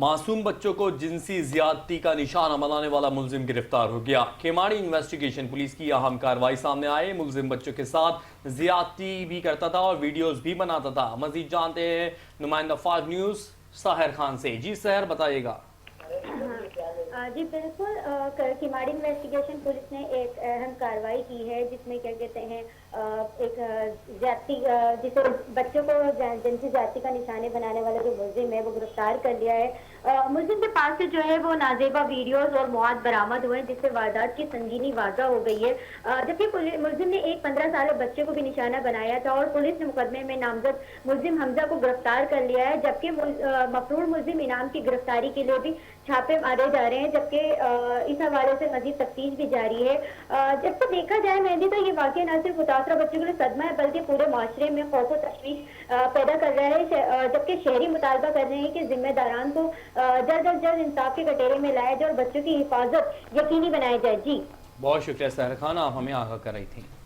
معصوم بچوں کو جنسی زیادتی کا نشانہ بنانے والا ملزم گرفتار ہو گیا۔ کھیماڑی انویسٹیگیشن پولیس کی اہم کارروائی سامنے آئے۔ ملزم بچوں کے ساتھ زیادتی بھی کرتا تھا اور ویڈیوز بھی بناتا تھا۔ مزید جانتے ہیں نمائندہ فاغ نیوز ساحر خان سے۔ جی ساحر، بتائیے گا۔ جی بالکل، کھیماڑی انویسٹیگیشن پولیس نے ایک اہم کارروائی کی ہے جس میں کیا کہتے ہیں ایک زیادتی جسے بچوں کو جنسی زیادتی کا نشانے بنانے والا جو ملزم ہے وہ گرفتار کر لیا ہے۔ ملزم کے پاس سے جو ہے وہ نازیبا ویڈیوز اور مواد برآمد ہوئے جس سے واردات کی سنگینی واضح ہو گئی ہے، جبکہ ملزم نے ایک 15 سالہ بچے کو بھی نشانہ بنایا تھا اور پولیس نے مقدمے میں نامزد ملزم حمزہ کو گرفتار کر لیا ہے، جبکہ مفرور ملزم انعام کی گرفتاری کے لیے بھی چھاپے مارے جا رہے ہیں، جبکہ اس حوالے سے مزید تفتیش بھی جاری ہے۔ جب سے دیکھا جائے مہندی تو یہ واقعہ نہ صرف متاثرہ بچوں کے لیے صدمہ ہے بلکہ پورے معاشرے میں خوف و تشویش پیدا کر رہا ہے، جبکہ شہری مطالبہ کر رہے ہیں کہ ذمہ داران کو جلد از جلد انصاف کے کٹہرے میں لایا جائے اور بچوں کی حفاظت یقینی بنائی جائے۔ جی بہت شکریہ ساحر خان، آپ ہمیں آگاہ کر رہی تھیں۔